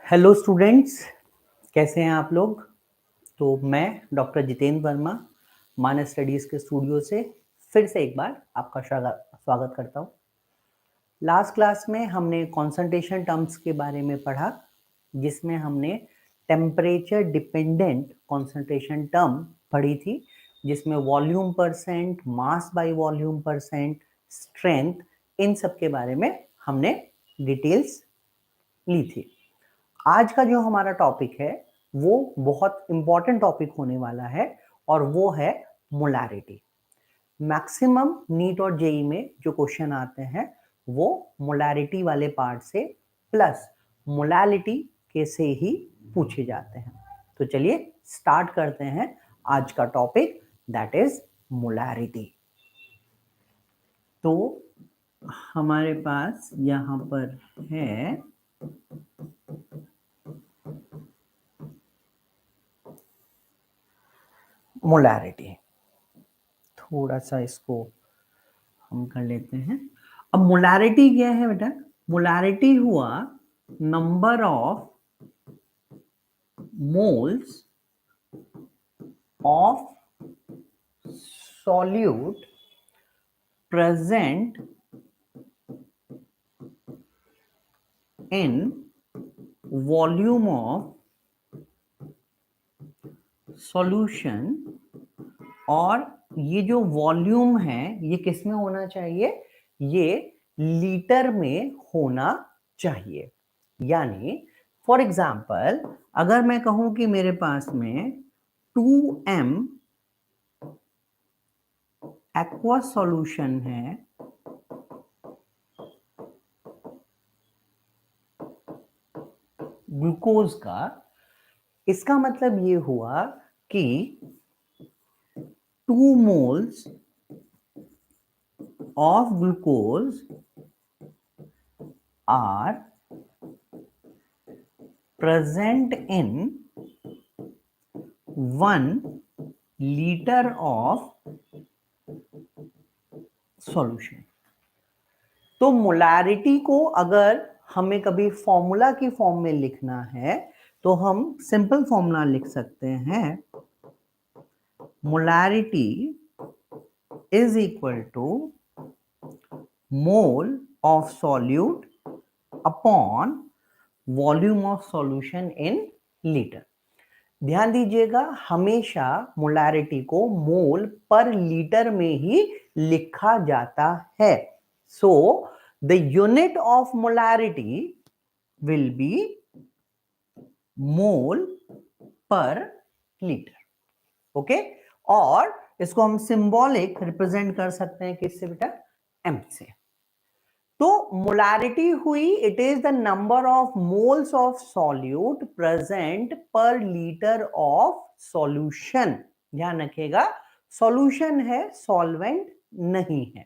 Hello students, कैसे हैं आप लोग। तो मैं डॉक्टर जितेंद्र वर्मा मानस स्टडीज़ के स्टूडियो से फिर से एक बार आपका स्वागत करता हूं। लास्ट क्लास में हमने कंसंट्रेशन टर्म्स के बारे में पढ़ा, जिसमें हमने टेम्परेचर डिपेंडेंट कंसंट्रेशन टर्म पढ़ी थी, जिसमें volume percent, mass by volume percent, strength, इन सब के बारे में हमने डिटेल्स ली थी। आज का जो हमारा टॉपिक है वो बहुत इंपॉर्टेंट टॉपिक होने वाला है और वो है मोलैरिटी। मैक्सिमम नीट और जेई में जो क्वेश्चन आते हैं वो मोलैरिटी वाले पार्ट से प्लस मोलैलिटी के से ही पूछे जाते हैं। तो चलिए स्टार्ट करते हैं आज का टॉपिक, दैट इज मोलैरिटी। तो हमारे पास यहाँ पर है मोलैरिटी। थोड़ा सा इसको हम कर लेते हैं। अब मोलैरिटी क्या है बेटा? मोलैरिटी हुआ number of moles of solute present in volume of solution. और ये जो वॉल्यूम है ये किस में होना चाहिए? ये लीटर में होना चाहिए। यानी फॉर एग्जाम्पल अगर मैं कहूं कि मेरे पास में 2m एक्वा सॉल्यूशन है ग्लूकोज का, इसका मतलब ये हुआ कि 2 moles of glucose are present in 1 liter of solution। तो मोलैरिटी को अगर हमें कभी फॉर्मूला की फॉर्म में लिखना है तो हम सिंपल फॉर्मूला लिख सकते हैं, molarity is equal to mole of solute upon volume of solution in litre. ध्यान दीजिएगा, हमेशा मोलैरिटी को मोल पर लीटर में ही लिखा जाता है। So the unit of molarity will be mole per litre. Okay, और इसको हम सिंबॉलिक रिप्रेजेंट कर सकते हैं किससे बेटा? एम से। तो मोलैरिटी हुई, it is the number of moles of solute present पर लीटर ऑफ सॉल्यूशन। ध्यान रखिएगा, सॉल्यूशन है, सॉल्वेंट नहीं है।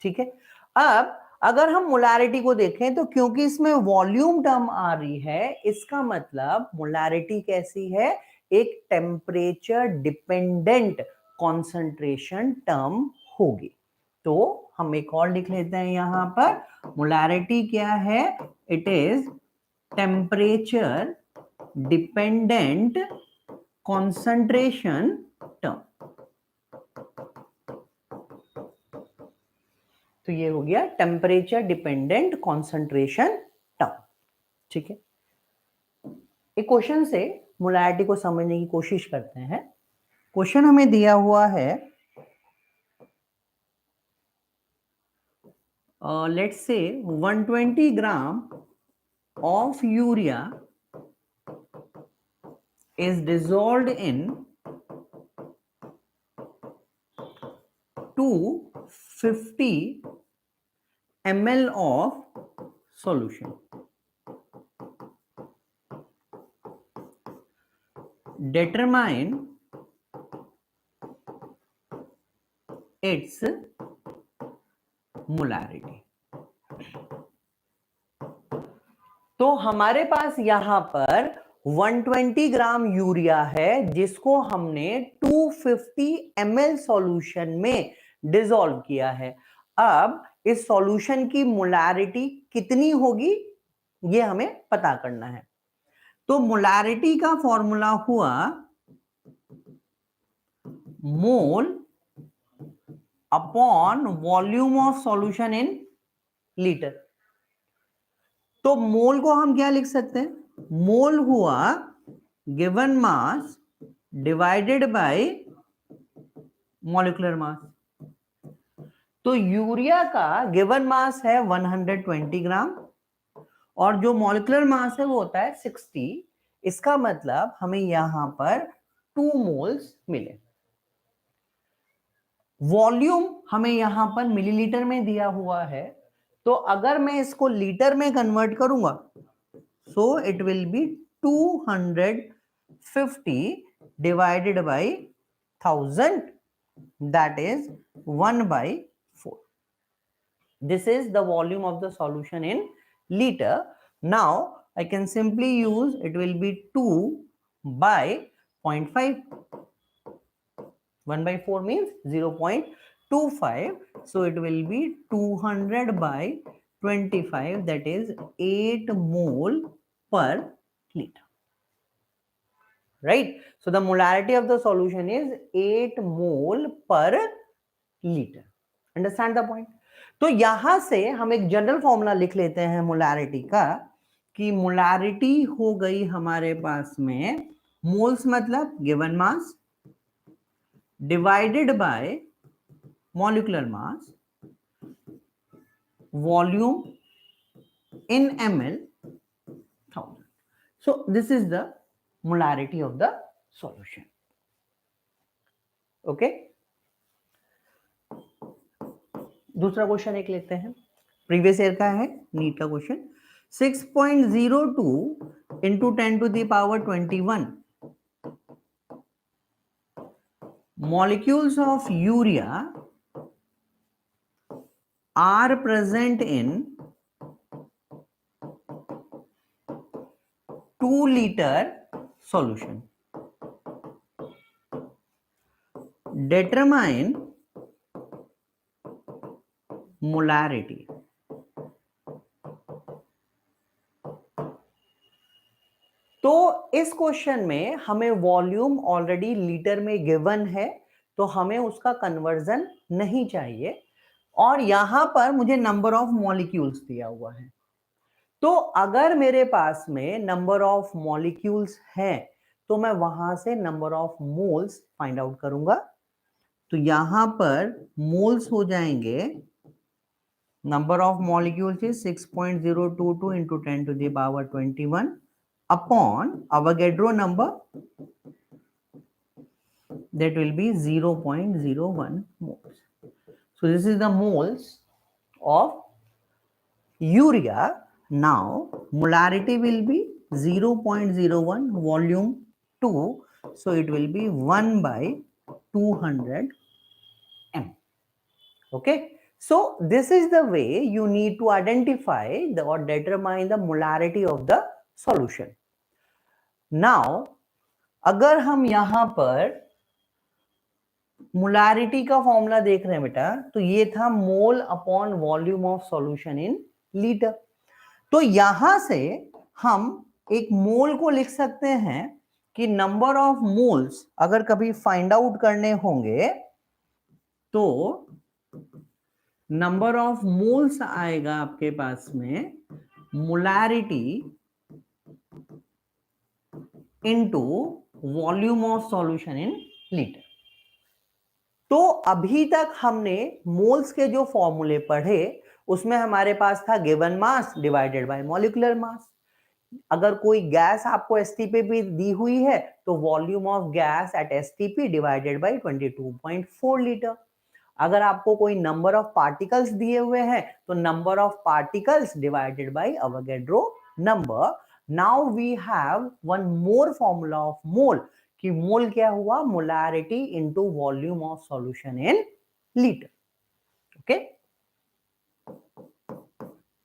ठीक है। अब अगर हम मोलैरिटी को देखें तो क्योंकि इसमें वॉल्यूम टर्म आ रही है, इसका मतलब मोलैरिटी कैसी है? एक टेम्परेचर डिपेंडेंट कॉन्सेंट्रेशन टर्म होगी। तो हम एक और लिख लेते हैं यहां पर, मोलैरिटी क्या है? It is temperature dependent concentration term. तो ये हो गया टेम्परेचर डिपेंडेंट कॉन्सेंट्रेशन टर्म। ठीक है, एक क्वेश्चन से मोलैरिटी को समझने की कोशिश करते हैं। क्वेश्चन हमें दिया हुआ है, let's say 120 gram of urea is dissolved in 250 ml of solution. Determine its molarity. तो हमारे पास यहां पर 120 ग्राम यूरिया है जिसको हमने 250 ml सॉल्यूशन में डिसॉल्व किया है। अब इस सॉल्यूशन की मोलैरिटी कितनी होगी ये हमें पता करना है। तो मोलारिटी का फॉर्मूला हुआ mole upon volume of solution in litre. तो मोल को हम क्या लिख सकते हैं? मोल हुआ given mass divided by molecular mass. तो यूरिया का गिवन मास है 120 ग्राम और जो मॉलिक्यूलर मास है वो होता है 60। इसका मतलब हमें यहां पर 2 मोल्स मिले। वॉल्यूम हमें यहां पर मिलीलीटर में दिया हुआ है, तो अगर मैं इसको लीटर में कन्वर्ट करूंगा so it will be 250 divided by 1000, that is 1/4. This is the volume of the solution in liter. Now I can simply use, it will be 2 by 0.5. 1/4 means 0.25. So it will be 200 by 25, that is 8 mole per liter. Right? So the molarity of the solution is 8 mole per liter. Understand the point? तो यहां से हम एक general formula लिख लेते हैं molarity का, कि मोलारिटी हो गई हमारे पास में मोल्स मतलब given mass divided by molecular mass volume in ml 1000. So this is the molarity of the solution. Okay. दूसरा क्वेश्चन एक लेते हैं, प्रीवियस ईयर का है, नीट का question. 6.02 into 10 to the power 21 molecules of urea are present in 2-liter solution. Determine molarity. तो इस question में हमें वॉल्यूम ऑलरेडी लीटर में गिवन है, तो हमें उसका कन्वर्जन नहीं चाहिए, और यहां पर मुझे नंबर ऑफ मॉलिक्यूल्स दिया हुआ है। तो अगर मेरे पास में नंबर ऑफ मॉलिक्यूल्स है तो मैं वहां से number of moles find out करूंगा। तो यहां पर मोल्स हो जाएंगे, number of molecules is 6.022 into 10 to the power 21 upon Avogadro number, that will be 0.01 moles. So this is the moles of urea. Now molarity will be 0.01 volume 2, so it will be 1 by 200 m. Okay, so this is the way you need to identify or determine the molarity of the solution. Now अगर हम यहां पर molarity का formula देख रहे हैं बेटा, तो ये था mole upon volume of solution in litre. तो यहां से हम एक मोल को लिख सकते हैं कि नंबर ऑफ मोल्स अगर कभी फाइंड आउट करने होंगे तो नंबर ऑफ मोल्स आएगा आपके पास में molarity into volume of solution in litre. तो अभी तक हमने मोल्स के जो फॉर्मूले पढ़े उसमें हमारे पास था given mass divided by molecular mass. अगर कोई गैस आपको एसटीपी भी दी हुई है तो volume of gas at STP divided by 22.4 litre. अगर आपको कोई नंबर ऑफ पार्टिकल्स दिए हुए हैं तो number of particles divided by Avogadro number. Now we have one more formula of mole, कि मोल क्या हुआ, molarity into volume of solution in litre. Okay,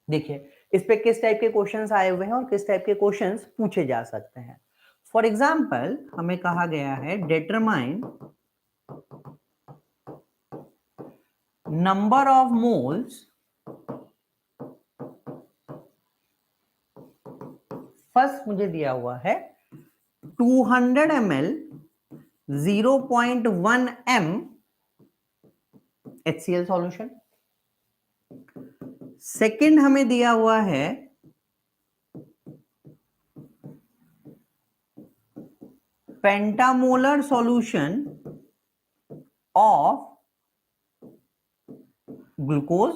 देखिए इस पे किस टाइप के क्वेश्चंस आए हुए हैं और किस टाइप के क्वेश्चंस पूछे जा सकते हैं। फॉर एग्जाम्पल हमें कहा गया है determine number of moles first मुझे दिया हुआ है 200 ml 0.1 m HCl solution. Second हमें दिया हुआ है pentamolar solution of glucose.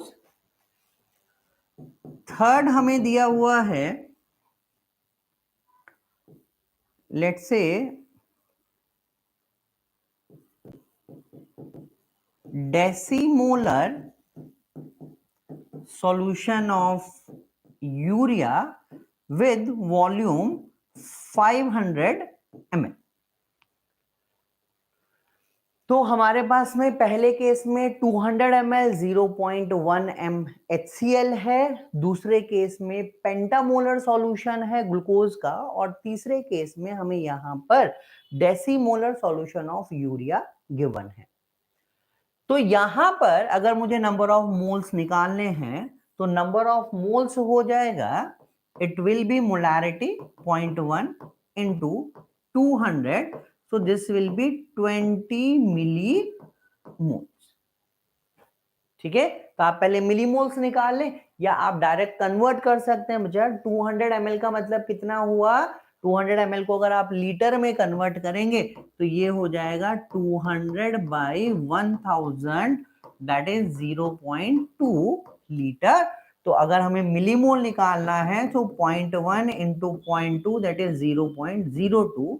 Third हमें दिया हुआ है let's say डेसीमोलर solution of urea with volume 500 ml। तो हमारे पास में पहले केस में 200 ml 0.1 m HCl है, दूसरे केस में पेंटामोलर सॉल्यूशन है ग्लूकोज का, और तीसरे केस में हमें यहां पर डेसीमोलर सॉल्यूशन ऑफ यूरिया गिवन है। तो यहां पर अगर मुझे नंबर ऑफ मोल्स निकालने हैं तो नंबर ऑफ मोल्स हो जाएगा, it will be molarity 0.1 into 200, so this will be 20 millimoles. ठीक है, तो आप पहले मिलीमोल्स निकाल लें या आप डायरेक्ट कन्वर्ट कर सकते हैं। मुझे 200 ml का मतलब कितना हुआ, 200 ml को अगर आप लीटर में कन्वर्ट करेंगे तो ये हो जाएगा 200 by 1000, दैट इज 0.2 लीटर। तो अगर हमें मिलीमोल निकालना है तो 0.1 into 0.2 दैट इज 0.02।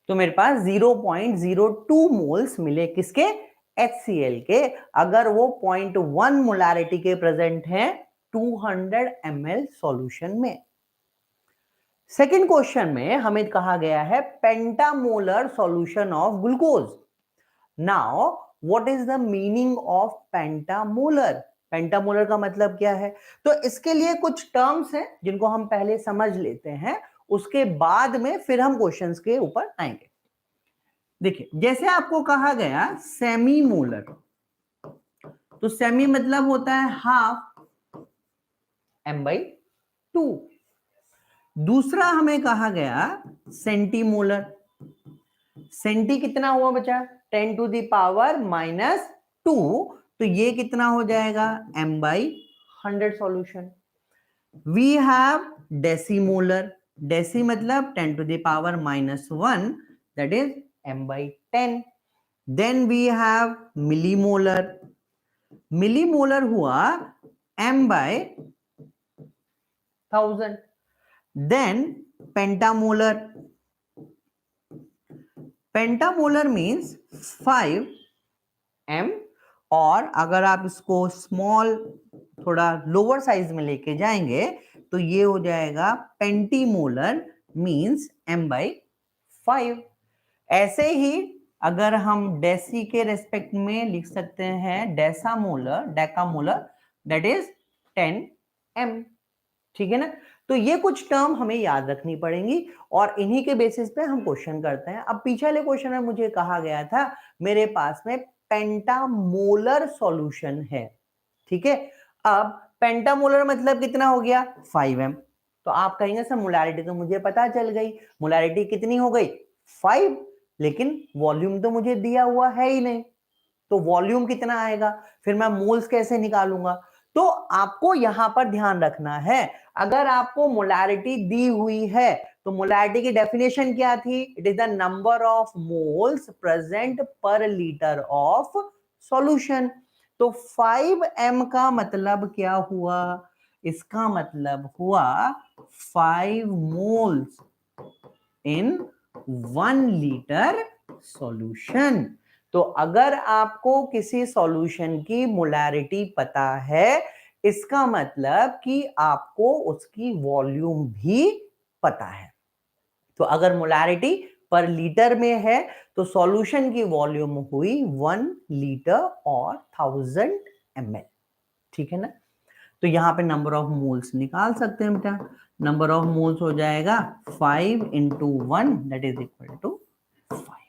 तो मेरे पास 0.02 मोल्स मिले किसके, HCl के, अगर वो 0.1 मोलारिटी के प्रेजेंट हैं 200 ml सॉल्यूशन में। सेकेंड क्वेश्चन में हमें कहा गया है pentamolar solution of glucose. Now what is the meaning of pentamolar? Pentamolar का मतलब क्या है? तो इसके लिए कुछ टर्म्स हैं जिनको हम पहले समझ लेते हैं, उसके बाद में फिर हम क्वेश्चंस के ऊपर आएंगे। देखिए, जैसे आपको कहा गया सेमी मोलर, तो सेमी मतलब होता है हाफ m/2। दूसरा हमें कहा गया सेंटीमोलर, सेंटी कितना हुआ बचा, 10 to the power -2, तो ये कितना हो जाएगा m/100 solution. We have decimolar, deci मतलब 10 to the power -1, that is m/10। Then we have millimolar, millimolar हुआ m/1000। देन पेंटामोलर, पेंटामोलर मीन्स 5m, और अगर आप इसको स्मॉल थोड़ा लोअर साइज में लेके जाएंगे तो ये हो जाएगा पेंटीमोलर मीन्स m/5। ऐसे ही अगर हम डेसी के रेस्पेक्ट में लिख सकते हैं डेसामोलर, डेकामोलर, दैट इज 10m। ठीक है ना, तो ये कुछ टर्म हमें याद रखनी पड़ेंगी और इन्हीं के बेसिस पे हम क्वेश्चन करते हैं। अब पीछे वाले क्वेश्चन में मुझे कहा गया था मेरे पास में पेंटामोलर सॉल्यूशन है। ठीक है, अब पेंटामोलर मतलब कितना हो गया 5m। तो आप कहेंगे सर मोलैरिटी तो मुझे पता चल गई, मोलैरिटी कितनी हो गई 5, लेकिन वॉल्यूम तो मुझे दिया हुआ है ही नहीं, तो वॉल्यूम कितना आएगा, फिर मैं मोल्स कैसे निकालूंगा? तो आपको यहां पर ध्यान रखना है, अगर आपको मोलैरिटी दी हुई है तो मोलैरिटी की डेफिनेशन क्या थी, it is the number of moles present पर लीटर ऑफ सॉल्यूशन। तो 5m का मतलब क्या हुआ, इसका मतलब हुआ 5 मोल्स इन 1 लीटर सॉल्यूशन। तो अगर आपको किसी सॉल्यूशन की मोलैरिटी पता है, इसका मतलब कि आपको उसकी वॉल्यूम भी पता है। तो अगर मोलैरिटी पर लीटर में है तो सॉल्यूशन की वॉल्यूम हुई 1 लीटर और 1000 ml। ठीक है ना, तो यहां पे नंबर ऑफ मोल्स निकाल सकते हैं बेटा। नंबर ऑफ मोल्स हो जाएगा 5 into 1 that is equal to 5।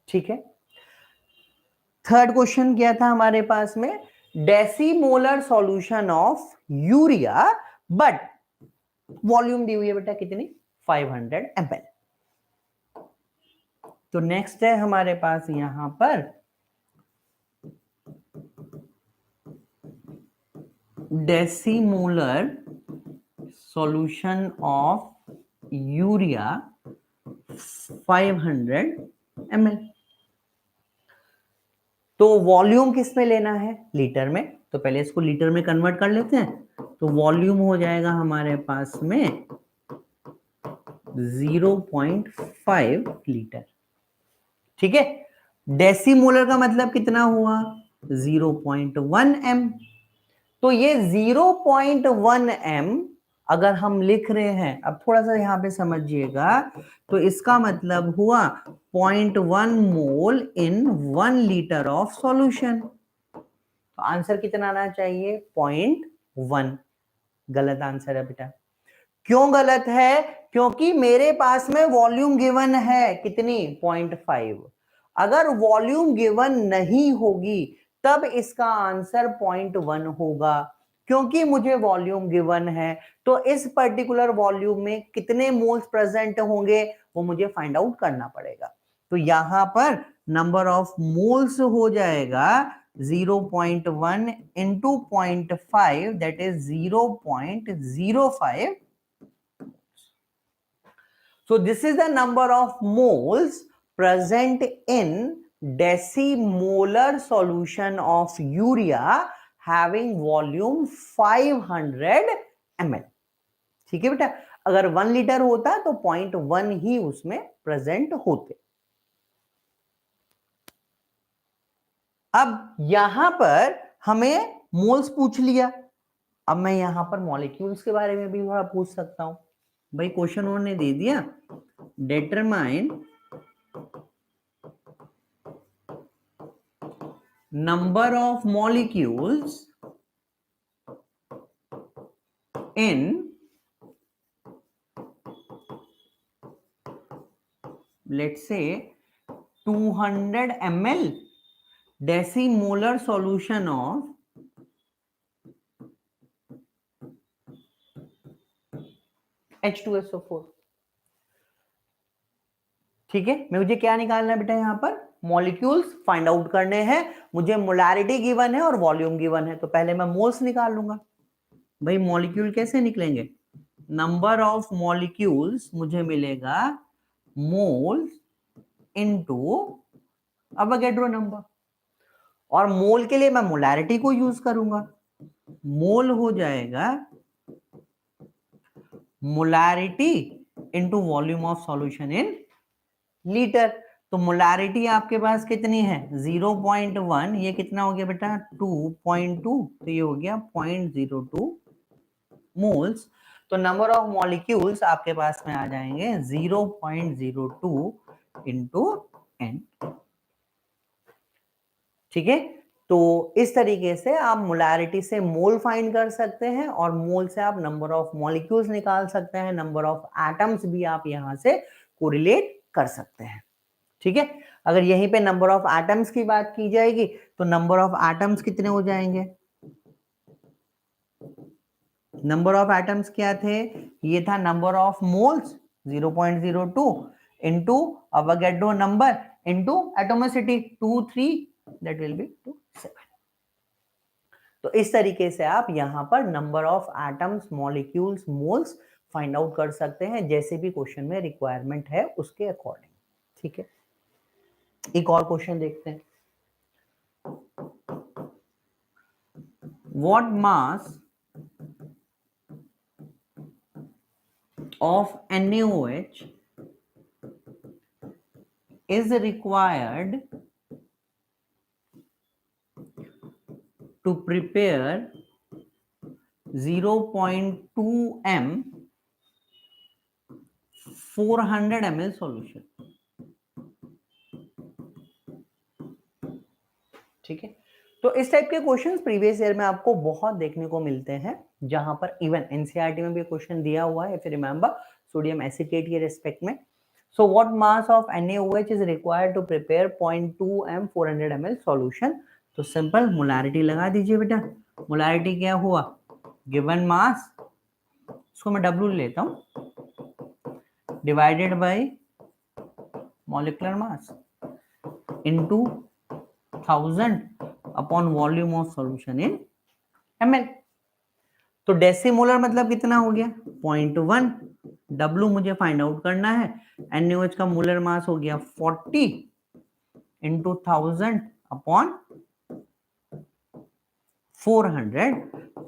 ठीक है, थर्ड क्वेश्चन क्या था हमारे पास में, decimolar solution of urea but volume दी हुई है बेटा कितनी, 500 ml। तो नेक्स्ट है हमारे पास यहां पर डेसीमोलर सॉल्यूशन ऑफ यूरिया 500 ml। तो वॉल्यूम किस में लेना है, लीटर में, तो पहले इसको लीटर में कन्वर्ट कर लेते हैं। तो वॉल्यूम हो जाएगा हमारे पास में 0.5 लीटर। ठीक है, डेसीमोलर का मतलब कितना हुआ, 0.1 m। तो ये 0.1 m अगर हम लिख रहे हैं, अब थोड़ा सा यहां पे समझिएगा, तो इसका मतलब हुआ 0.1 मोल इन 1 लीटर ऑफ सॉल्यूशन। तो आंसर कितना आना चाहिए, 0.1। गलत आंसर है बेटा। क्यों गलत है, क्योंकि मेरे पास में वॉल्यूम गिवन है कितनी, 0.5। अगर वॉल्यूम गिवन नहीं होगी तब इसका आंसर 0.1 होगा। क्योंकि मुझे वॉल्यूम गिवन है तो इस पर्टिकुलर वॉल्यूम में कितने मोल्स प्रेजेंट होंगे वो मुझे फाइंड आउट करना पड़ेगा। तो यहां पर नंबर ऑफ मोल्स हो जाएगा 0.1 into 0.5, that is 0.05। So this is the number of moles present in decimolar solution of urea having volume 500 ml। ठीक है बेटा, अगर 1 लीटर होता तो 0.1 ही उसमें प्रेजेंट होते। अब यहां पर हमें मोल्स पूछ लिया, अब मैं यहां पर मॉलिक्यूल्स के बारे में भी थोड़ा पूछ सकता हूं। भाई क्वेश्चन उन्होंने दे दिया, determine number of molecules in let's say 200 ml decimolar solution of H2SO4। ठीक है, मुझे क्या निकालना है बेटा, यहां पर मॉलिक्यूल्स फाइंड आउट करने हैं। मुझे मोलैरिटी गिवन है और वॉल्यूम गिवन है, तो पहले मैं मोल्स निकाल लूंगा। भाई मॉलिक्यूल कैसे निकलेंगे, नंबर ऑफ मॉलिक्यूल्स मुझे मिलेगा मोल्स इनटू अवोगाड्रो नंबर, और मोल के लिए मैं मोलैरिटी को यूज करूंगा। मोल हो जाएगा molarity into volume of solution in litre. तो मोलैरिटी आपके पास कितनी है, 0.1, ये कितना हो गया बेटा 2.2, तो ये हो गया 0.02 मोल्स। तो नंबर ऑफ मॉलिक्यूल्स आपके पास में आ जाएंगे 0.02 इंटू n। ठीक है, तो इस तरीके से आप मोलैरिटी से मोल फाइंड कर सकते हैं और मोल से आप नंबर ऑफ मॉलिक्यूल्स निकाल सकते हैं, नंबर ऑफ एटम्स भी आप यहां से कोरिलेट कर सकते हैं। ठीक है, अगर यहीं पे नंबर ऑफ एटम्स की बात की जाएगी तो नंबर ऑफ एटम्स कितने हो जाएंगे, नंबर ऑफ एटम्स क्या थे, ये था number of moles 0.02 into Avogadro number into atomicity 2 3, that will be 2 7। तो इस तरीके से आप यहां पर number of atoms, molecules, moles find out कर सकते हैं, जैसे भी क्वेश्चन में रिक्वायरमेंट है उसके अकॉर्डिंग। ठीक है, एक और क्वेश्चन देखते हैं। What mass of NaOH is required to prepare 0.2 m 400 ml solution। ठीक है, तो इस टाइप के क्वेश्चंस प्रीवियस ईयर में आपको बहुत देखने को मिलते हैं, जहां पर इवन एनसीईआरटी में भी क्वेश्चन दिया हुआ है, if you remember, sodium acetate के रिस्पेक्ट में। So what mass of NaOH is required to prepare 0.2 m 400 ml solution. तो सिंपल मोलैरिटी लगा दीजिए बेटा, मोलैरिटी क्या हुआ, गिवन मास इसको मैं W लेता हूं, divided by molecular mass into 1000 upon volume of solution in ml। तो डेसीमोलर मतलब कितना हो गया 0.1, W मुझे फाइंड आउट करना है, NaOH का मोलर मास हो गया 40 इंटू 1000 अपॉन 400,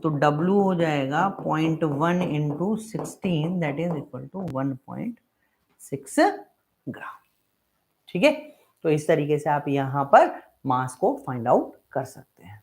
तो W हो जाएगा 0.1 into 16 that is equal to 1.6 gram. ठीक है, तो इस तरीके से आप यहां पर मास को फाइंड आउट कर सकते हैं।